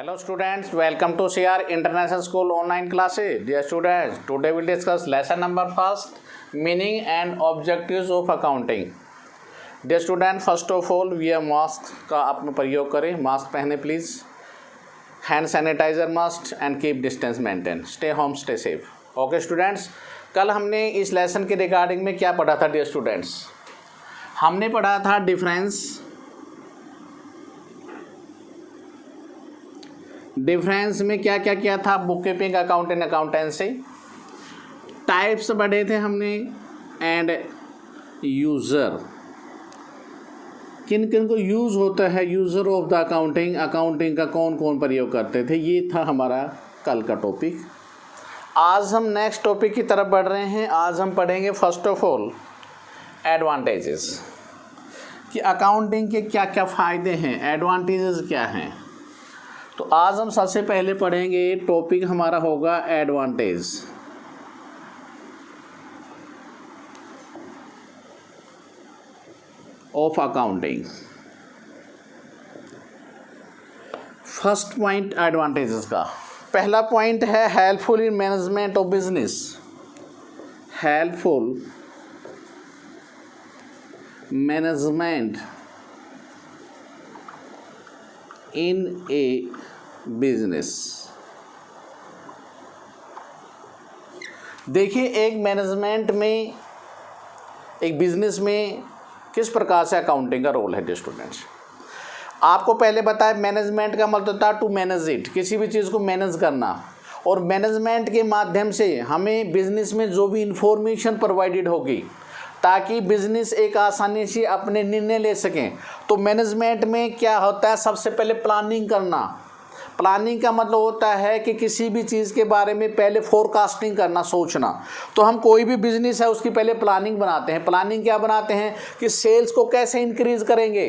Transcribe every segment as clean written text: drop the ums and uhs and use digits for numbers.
Hello students, welcome to CR International School online classes. Dear students, today we'll discuss lesson number first, meaning and objectives of accounting. Dear student, first of all wear mask का आप प्रयोग करें, mask पहने please, hand sanitizer must and keep distance maintain, stay home stay safe. Okay students, कल हमने इस lesson के regarding में क्या पढ़ा था डियर स्टूडेंट्स? हमने पढ़ा था डिफरेंस में क्या क्या किया था, book keeping, account and accountancy. Types पढ़े थे हमने एंड यूज़र, किन किन को यूज़ होता है, user of the accounting, accounting का कौन कौन प्रयोग करते थे. ये था हमारा कल का टॉपिक. आज हम नेक्स्ट टॉपिक की तरफ बढ़ रहे हैं. आज हम पढ़ेंगे फर्स्ट ऑफ ऑल एडवांटेजेस, कि अकाउंटिंग के क्या क्या फ़ायदे हैं, एडवांटेजेस क्या हैं. तो आज हम सबसे पहले पढ़ेंगे, टॉपिक हमारा होगा advantage. Of accounting. First point advantages का, पहला पॉइंट है helpful in management of business. Helpful management in a business. देखिए, एक मैनेजमेंट में, एक बिजनेस में किस प्रकार से अकाउंटिंग का रोल है डियर स्टूडेंट्स. आपको पहले बताया मैनेजमेंट का मतलब था टू मैनेज इट, किसी भी चीज़ को मैनेज करना. और मैनेजमेंट के माध्यम से हमें बिजनेस में जो भी इंफॉर्मेशन प्रोवाइडेड होगी ताकि बिजनेस एक आसानी से अपने निर्णय ले सकें. तो मैनेजमेंट में क्या होता है, सबसे पहले प्लानिंग करना. प्लानिंग का मतलब होता है कि किसी भी चीज़ के बारे में पहले फोरकास्टिंग करना, सोचना. तो हम कोई भी बिजनेस है उसकी पहले प्लानिंग बनाते हैं. प्लानिंग क्या बनाते हैं कि सेल्स को कैसे इंक्रीज़ करेंगे,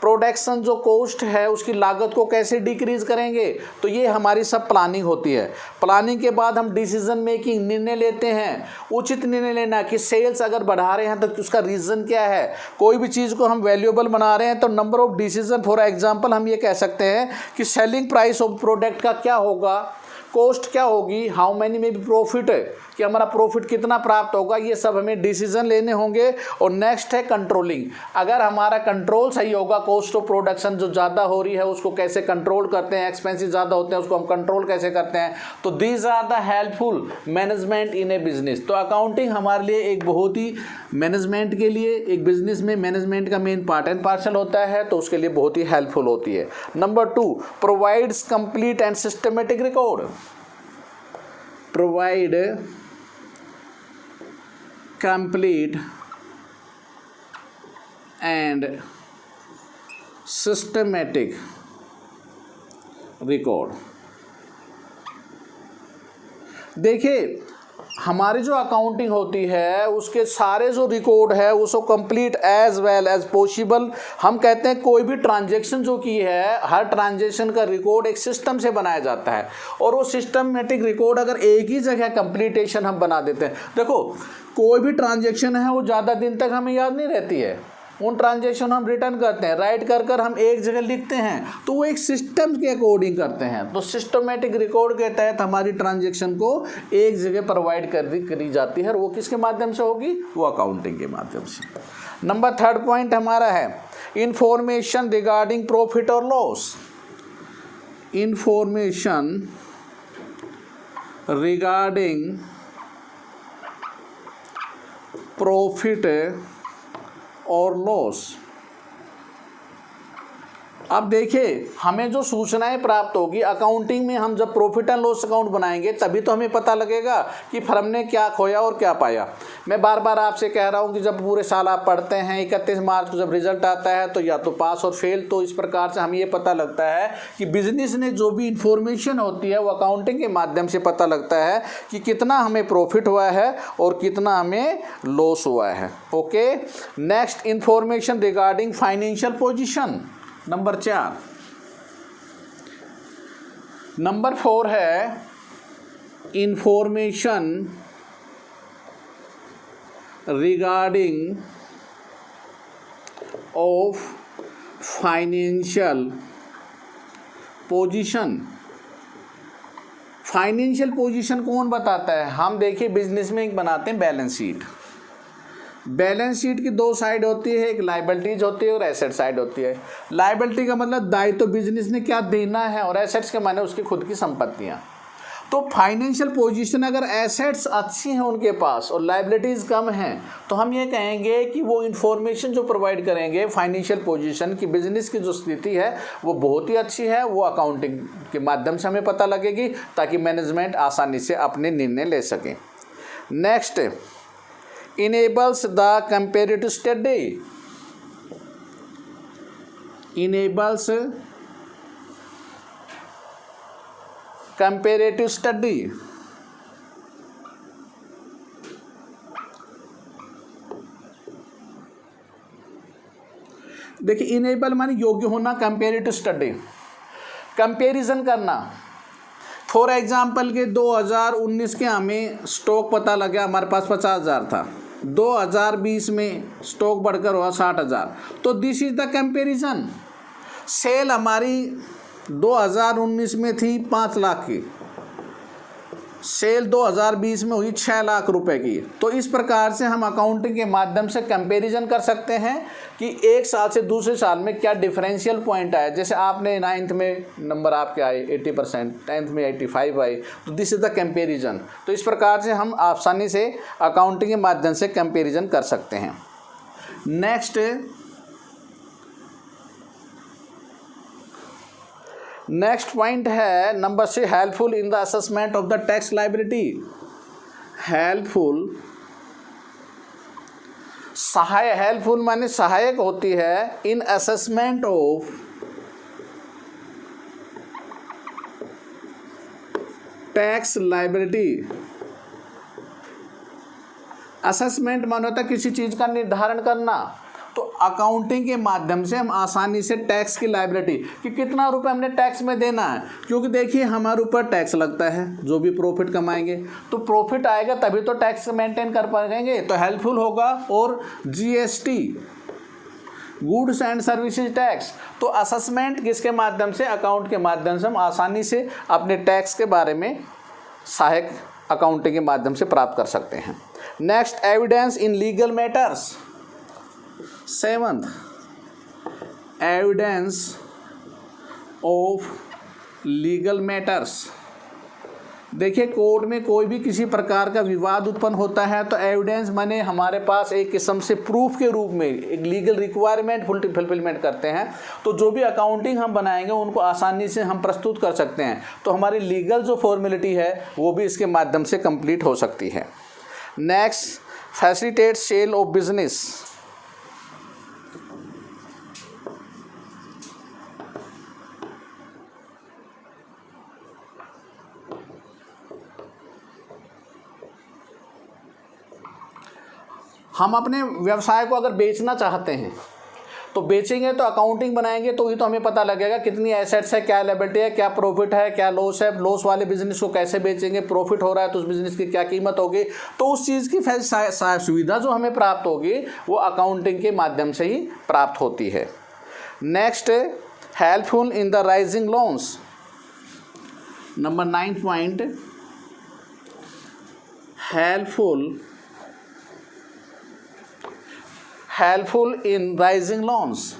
प्रोडक्शन जो कॉस्ट है उसकी लागत को कैसे डिक्रीज़ करेंगे. तो ये हमारी सब प्लानिंग होती है. प्लानिंग के बाद हम डिसीजन मेकिंग, निर्णय लेते हैं. उचित निर्णय लेना कि सेल्स अगर बढ़ा रहे हैं तो उसका रीज़न क्या है. कोई भी चीज़ को हम वैल्यूएबल बना रहे हैं तो number of decision. For example हम ये कह सकते हैं कि सेलिंग प्राइस ऑफ प्रोडक्ट का क्या होगा, कॉस्ट क्या होगी, हाउ मैनी में भी प्रॉफिट है, कि हमारा प्रॉफिट कितना प्राप्त होगा. ये सब हमें डिसीजन लेने होंगे. और नेक्स्ट है कंट्रोलिंग. अगर हमारा कंट्रोल सही होगा, कॉस्ट ऑफ प्रोडक्शन जो ज़्यादा हो रही है उसको कैसे कंट्रोल करते हैं, एक्सपेंसिव ज़्यादा होते हैं उसको हम कंट्रोल कैसे करते हैं. तो these are the helpful management in a business. तो अकाउंटिंग हमारे लिए एक बहुत ही, मैनेजमेंट के लिए, एक बिजनेस में मैनेजमेंट का मेन पार्ट एंड पार्सल होता है, तो उसके लिए बहुत ही हेल्पफुल होती है. Number 2, provides complete and systematic record. Provide complete and systematic record. देखिए, हमारी जो अकाउंटिंग होती है उसके सारे जो रिकॉर्ड है उसको complete as well as possible. हम कहते हैं कोई भी ट्रांजैक्शन जो की है, हर ट्रांजैक्शन का रिकॉर्ड एक सिस्टम से बनाया जाता है. और वो सिस्टमेटिक रिकॉर्ड अगर एक ही जगह कंप्लीटेशन हम बना देते हैं. देखो, कोई भी ट्रांजैक्शन है वो ज़्यादा दिन तक हमें याद नहीं रहती है. उन ट्रांजैक्शन हम रिटर्न करते हैं, राइट कर कर हम एक जगह लिखते हैं, तो वो एक सिस्टम के अकॉर्डिंग करते हैं. तो सिस्टमेटिक रिकॉर्ड के तहत हमारी ट्रांजैक्शन को एक जगह प्रोवाइड करी जाती है. और वो किसके माध्यम से होगी, वो अकाउंटिंग के माध्यम से. नंबर 3 पॉइंट हमारा है इंफॉर्मेशन रिगार्डिंग प्रॉफिट और लॉस. इंफॉर्मेशन रिगार्डिंग प्रॉफिट और लॉस. अब देखिए, हमें जो सूचनाएं प्राप्त होगी अकाउंटिंग में, हम जब प्रॉफिट एंड लॉस अकाउंट बनाएंगे तभी तो हमें पता लगेगा कि फर्म ने क्या खोया और क्या पाया. मैं बार बार आपसे कह रहा हूं कि जब पूरे साल आप पढ़ते हैं, 31 मार्च को जब रिजल्ट आता है तो या तो पास और फेल. तो इस प्रकार से हमें ये पता लगता है कि बिजनेस ने जो भी इंफॉर्मेशन होती है वो अकाउंटिंग के माध्यम से पता लगता है कि कितना हमें प्रॉफिट हुआ है और कितना हमें लॉस हुआ है. Okay, next, information regarding financial position. Number 4. Number 4 है information regarding of financial position, financial position कौन बताता है? हम देखिए बिजनेस में एक बनाते हैं बैलेंस शीट। बैलेंस शीट की दो साइड होती है, एक लाइबिलिटीज होती है और एसेट साइड होती है। लाइबिलिटी का मतलब दायित्व बिजनेस ने क्या देना है, और एसेट्स के माने उसकी खुद की संपत्तियां। तो फाइनेंशियल पोजीशन अगर एसेट्स अच्छी हैं उनके पास और लाइबिलिटीज़ कम हैं, तो हम ये कहेंगे कि वो इन्फॉर्मेशन जो प्रोवाइड करेंगे फाइनेंशियल पोजीशन की, बिजनेस की जो स्थिति है वो बहुत ही अच्छी है, वो अकाउंटिंग के माध्यम से हमें पता लगेगी ताकि मैनेजमेंट आसानी से अपने निर्णय ले सकें। Next, enables the comparative study, enables comparative study. देखिए इनेबल माने योग्य होना, कंपेरेटिव स्टडी कंपैरिजन करना। फॉर एग्जांपल के 2019 के हमें स्टॉक पता लगा, हमारे पास 50,000 था, 2020 में स्टॉक बढ़कर हुआ 60,000, तो this is the comparison. Sale हमारी 2019 में थी 5 लाख की, सेल 2020 में हुई 6 लाख रुपए की। तो इस प्रकार से हम अकाउंटिंग के माध्यम से कंपैरिजन कर सकते हैं कि एक साल से दूसरे साल में क्या डिफरेंशियल पॉइंट आया। जैसे आपने 9th में नंबर आपके आए 80%, 10th में 85 आए, तो दिस इज द कंपैरिजन। तो इस प्रकार से हम आसानी से अकाउंटिंग के माध्यम से कंपैरिजन कर सकते हैं। नेक्स्ट पॉइंट है number 6, helpful in the assessment of the tax liability. Helpful माने सहायक होती है in assessment of tax liability. Assessment माने होता है किसी चीज का निर्धारण करना, तो अकाउंटिंग के माध्यम से हम आसानी से टैक्स की लायबिलिटी कि कितना रुपए हमने टैक्स में देना है, क्योंकि देखिए हमारे ऊपर टैक्स लगता है जो भी प्रॉफिट कमाएंगे, तो प्रॉफिट आएगा तभी तो टैक्स मेंटेन कर पाएंगे, तो हेल्पफुल होगा। और GST, goods and services tax, तो असेसमेंट किसके माध्यम से, अकाउंट के माध्यम से हम आसानी से अपने टैक्स के बारे में सहायक अकाउंटिंग के माध्यम से प्राप्त कर सकते हैं। Next, evidence in legal matters. 7th, evidence of legal matters. देखिए कोर्ट में कोई भी किसी प्रकार का विवाद उत्पन्न होता है तो एविडेंस माने हमारे पास एक किस्म से प्रूफ के रूप में एक लीगल रिक्वायरमेंट फुलफिलमेंट करते हैं, तो जो भी अकाउंटिंग हम बनाएंगे उनको आसानी से हम प्रस्तुत कर सकते हैं, तो हमारी लीगल जो फॉर्मेलिटी है वो भी इसके माध्यम से कंप्लीट हो सकती है। Next, facilitate sale of business. हम अपने व्यवसाय को अगर बेचना चाहते हैं तो बेचेंगे तो अकाउंटिंग बनाएंगे तो ही तो हमें पता लगेगा कितनी एसेट्स है, क्या लायबिलिटी है, क्या प्रॉफिट है, क्या लॉस है, लॉस वाले बिजनेस को कैसे बेचेंगे, प्रॉफिट हो रहा है तो उस बिजनेस की क्या कीमत होगी, तो उस चीज़ की सुविधा जो हमें प्राप्त होगी वो अकाउंटिंग के माध्यम से ही प्राप्त होती है। Next, helpful in the rising loans. Number 9 point, helpful in rising loans.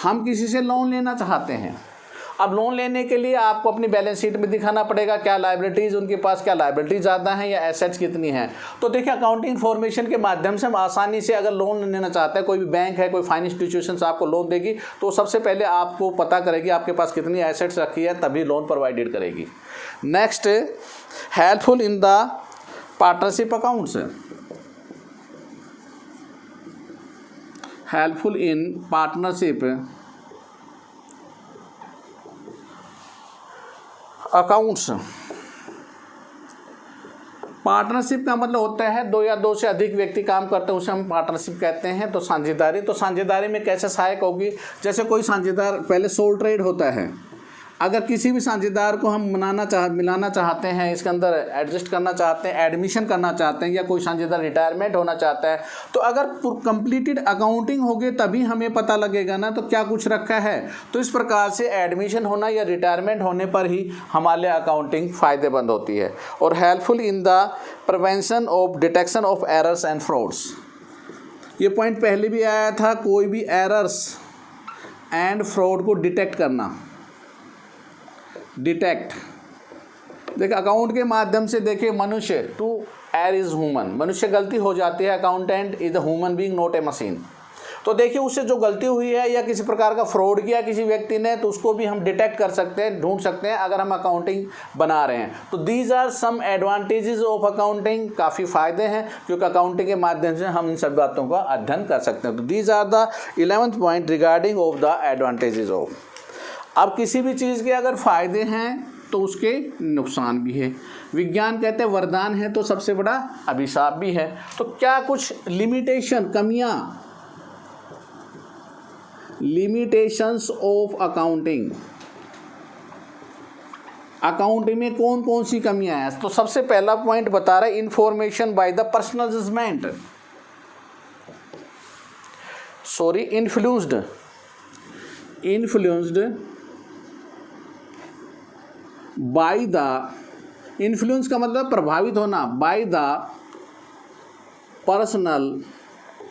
हम किसी से लोन लेना चाहते हैं, अब लोन लेने के लिए आपको अपनी बैलेंस शीट में दिखाना पड़ेगा क्या लायबिलिटीज़ उनके पास, क्या लायबिलिटीज ज़्यादा हैं या एसेट्स कितनी हैं। तो देखिए अकाउंटिंग इन्फॉर्मेशन के माध्यम से हम आसानी से अगर लोन लेना चाहते हैं, कोई भी बैंक है, कोई फाइनेंस इंस्टीट्यूशन आपको लोन देगी तो सबसे पहले आपको पता करेगी आपके पास कितनी एसेट्स रखी है, तभी लोन प्रोवाइडेड करेगी। Next, helpful in the partnership accounts. Helpful in partnership accounts. Partnership का मतलब होता है 2 या 2 से अधिक व्यक्ति काम करते हैं, उसे हम पार्टनरशिप कहते हैं। तो साझेदारी में कैसे सहायक होगी, जैसे कोई साझेदार, पहले सोल ट्रेड होता है, अगर किसी भी साझेदार को हम मिलाना चाहते हैं, इसके अंदर एडजस्ट करना चाहते हैं, एडमिशन करना चाहते हैं, या कोई साझेदार रिटायरमेंट होना चाहता है, तो अगर कंप्लीटेड अकाउंटिंग होगी तभी हमें पता लगेगा ना तो क्या कुछ रखा है। तो इस प्रकार से एडमिशन होना या रिटायरमेंट होने पर ही हमारे लिए अकाउंटिंग फ़ायदेमंद होती है और helpful in the prevention of detection of errors and frauds. ये पॉइंट पहले भी आया था, कोई भी एरर्स एंड फ्रॉड को डिटेक्ट करना। देखिए अकाउंट के माध्यम से, देखिए मनुष्य, टू एर इज़ ह्यूमन, मनुष्य गलती हो जाती है, accountant is the human being not a machine. तो देखिए उससे जो गलती हुई है या किसी प्रकार का फ्रॉड किया किसी व्यक्ति ने, तो उसको भी हम डिटेक्ट कर सकते हैं, ढूंढ सकते हैं अगर हम अकाउंटिंग बना रहे हैं। तो these are some advantages of accounting, काफ़ी फ़ायदे हैं क्योंकि अकाउंटिंग के माध्यम से हम इन सब बातों का अध्ययन कर सकते हैं। तो these are the 11th point regarding of the advantages of. अब किसी भी चीज़ के अगर फ़ायदे हैं तो उसके नुकसान भी है। विज्ञान कहते हैं वरदान है तो सबसे बड़ा अभिशाप भी है। तो क्या कुछ लिमिटेशन, कमियां, लिमिटेशंस ऑफ अकाउंटिंग, अकाउंटिंग में कौन कौन सी कमियां हैं। तो सबसे पहला पॉइंट बता रहा है information by the personal judgement, influenced by the, influence का मतलब प्रभावित होना, बाय द पर्सनल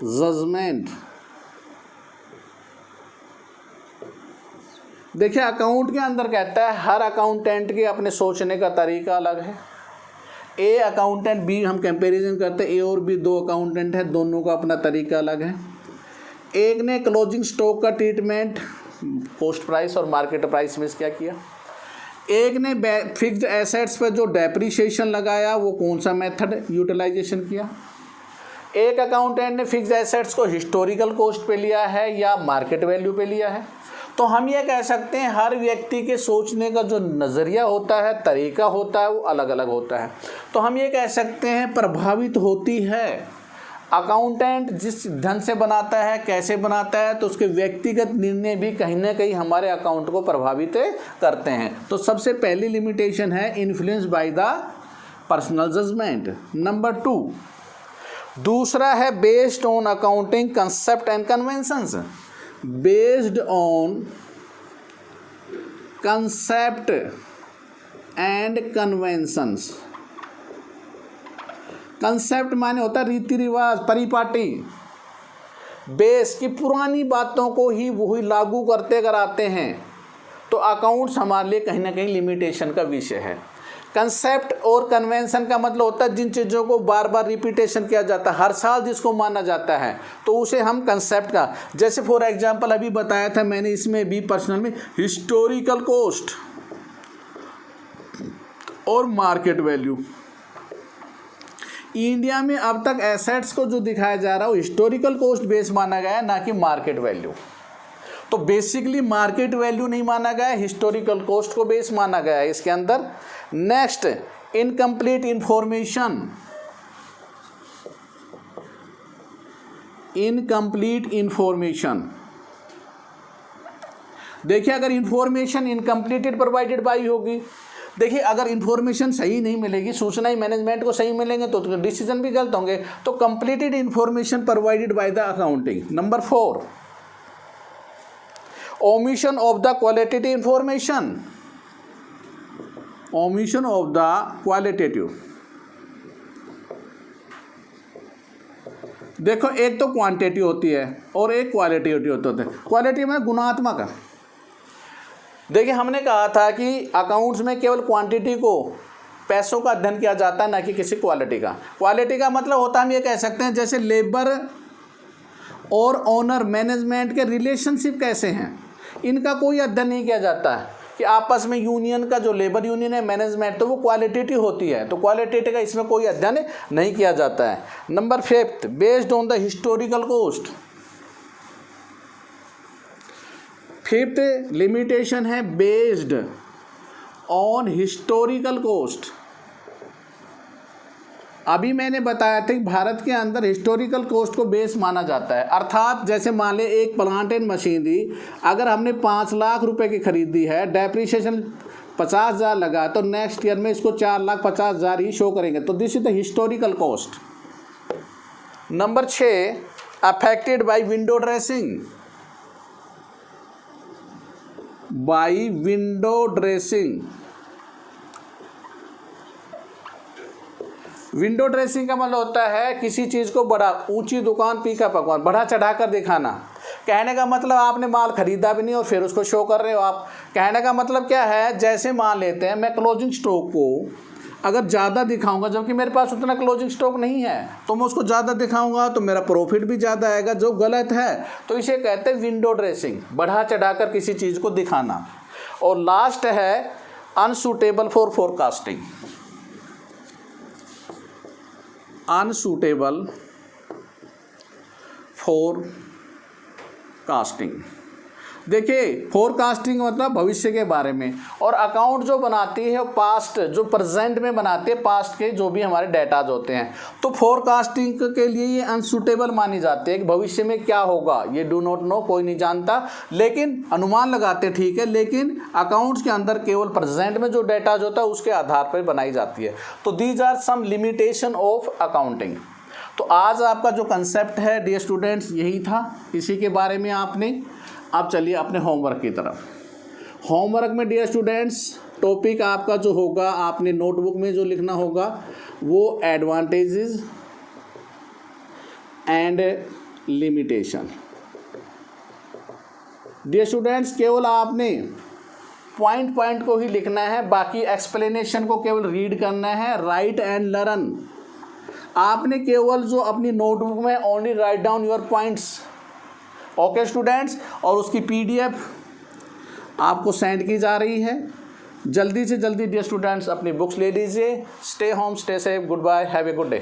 जजमेंट। देखिए अकाउंट के अंदर कहता है हर अकाउंटेंट के अपने सोचने का तरीका अलग है। ए अकाउंटेंट बी, हम कंपैरिजन करते हैं, ए और बी दो अकाउंटेंट है, दोनों का अपना तरीका अलग है। एक ने क्लोजिंग स्टॉक का ट्रीटमेंट कॉस्ट प्राइस और मार्केट प्राइस में क्या किया, एक ने फिक्स्ड एसेट्स पर जो डेप्रिसिएशन लगाया वो कौन सा मेथड यूटिलाइजेशन किया। एक अकाउंटेंट ने फिक्स्ड एसेट्स को हिस्टोरिकल कॉस्ट पे लिया है या मार्केट वैल्यू पे लिया है। तो हम ये कह सकते हैं हर व्यक्ति के सोचने का जो नज़रिया होता है, तरीका होता है, वो अलग अलग होता है। तो हम ये कह सकते हैं प्रभावित होती है। अकाउंटेंट जिस ढंग से बनाता है, कैसे बनाता है, तो उसके व्यक्तिगत निर्णय भी कहीं ना कहीं हमारे अकाउंट को प्रभावित करते हैं। तो सबसे पहली लिमिटेशन है influence by the personal judgement. Number 2, दूसरा है based on accounting concept and conventions, based on concept and conventions. Concept माने होता है रीति रिवाज, परिपाटी, बेस की पुरानी बातों को ही वही लागू करते कराते हैं। तो अकाउंट्स हमारे लिए कहीं ना कहीं लिमिटेशन का विषय है। कंसेप्ट और कन्वेंशन का मतलब होता है जिन चीज़ों को बार बार रिपीटेशन किया जाता है, हर साल जिसको माना जाता है, तो उसे हम कंसेप्ट का, जैसे फॉर एग्जांपल अभी बताया था मैंने इसमें भी पर्सनल में, हिस्टोरिकल कॉस्ट और मार्केट वैल्यू। इंडिया में अब तक एसेट्स को जो दिखाया जा रहा है वो हिस्टोरिकल कॉस्ट बेस माना गया है, ना कि मार्केट वैल्यू। तो बेसिकली मार्केट वैल्यू नहीं माना गया है, हिस्टोरिकल कॉस्ट को बेस माना गया है इसके अंदर। Next, incomplete information, incomplete information. देखिए अगर इंफॉर्मेशन इनकम्प्लीटेड प्रोवाइडेड बाई होगी, देखिए अगर इंफॉर्मेशन सही नहीं मिलेगी, सूचना ही मैनेजमेंट को सही मिलेंगे तो डिसीजन भी गलत होंगे। तो completed information provided by the accounting. Number 4, omission of the qualitative information, omission of the qualitative. देखो एक तो क्वांटिटी होती है और एक क्वालिटेटिव होती है। क्वालिटी में गुणात्मक। देखिए हमने कहा था कि अकाउंट्स में केवल क्वांटिटी को, पैसों का अध्ययन किया जाता है, ना कि किसी क्वालिटी का। क्वालिटी का मतलब होता है हम ये कह सकते हैं जैसे लेबर और ओनर, मैनेजमेंट के रिलेशनशिप कैसे हैं, इनका कोई अध्ययन नहीं किया जाता है कि आपस में यूनियन का, जो लेबर यूनियन है, मैनेजमेंट, तो वो क्वालिटेटिव होती है। तो क्वालिटेटिव का इसमें कोई अध्ययन नहीं किया जाता है। Number 5, based on the historical cost. 5th limitation है बेस्ड ऑन हिस्टोरिकल कॉस्ट। अभी मैंने बताया था कि भारत के अंदर हिस्टोरिकल कॉस्ट को बेस माना जाता है, अर्थात जैसे मान ले एक प्लांट एंड मशीनरी अगर हमने 5 लाख रुपए की खरीदी है, डेप्रीशिएशन 50,000 लगा, तो नेक्स्ट ईयर में इसको 4,50,000 ही शो करेंगे। तो this is the historical cost. Number 6, affected by window dressing. By window dressing. Window dressing का मतलब होता है किसी चीज़ को बड़ा, ऊंची दुकान पीका पकवान, बढ़ा चढ़ा कर दिखाना। कहने का मतलब आपने माल खरीदा भी नहीं और फिर उसको शो कर रहे हो आप। कहने का मतलब क्या है, जैसे मान लेते हैं मैं क्लोजिंग स्टॉक को अगर ज़्यादा दिखाऊंगा जबकि मेरे पास उतना क्लोजिंग स्टॉक नहीं है, तो मैं उसको ज़्यादा दिखाऊंगा तो मेरा प्रॉफिट भी ज़्यादा आएगा, जो गलत है। तो इसे कहते हैं विंडो ड्रेसिंग, बढ़ा चढ़ाकर किसी चीज़ को दिखाना। और लास्ट है unsuitable for forecasting. Unsuitable for casting. देखिए फोरकास्टिंग मतलब भविष्य के बारे में, और अकाउंट जो बनाती है पास्ट, जो प्रेजेंट में बनाते हैं पास्ट के जो भी हमारे डेटाज होते हैं। तो फोरकास्टिंग के लिए ये अनसूटेबल मानी जाती है कि भविष्य में क्या होगा ये डू नॉट नो, कोई नहीं जानता, लेकिन अनुमान लगाते ठीक है, लेकिन अकाउंट्स के अंदर केवल प्रेजेंट में जो डेटाज होता है उसके आधार पर बनाई जाती है। तो these are some limitation of accounting. तो आज आपका जो कंसेप्ट है डियर स्टूडेंट्स यही था, इसी के बारे में आपने। अब चलिए अपने होमवर्क की तरफ। होमवर्क में डियर स्टूडेंट्स टॉपिक आपका जो होगा, आपने नोटबुक में जो लिखना होगा वो advantages and limitation. Dear students केवल आपने पॉइंट पॉइंट को ही लिखना है, बाकी एक्सप्लेनेशन को केवल रीड करना है। Right and learn. आपने केवल जो अपनी नोटबुक में only write down your points. Okay students, और उसकी पीडीएफ आपको सेंड की जा रही है। जल्दी से जल्दी डियर स्टूडेंट्स अपनी बुक्स ले लीजिए। Stay home, stay safe, good bye, have a good day.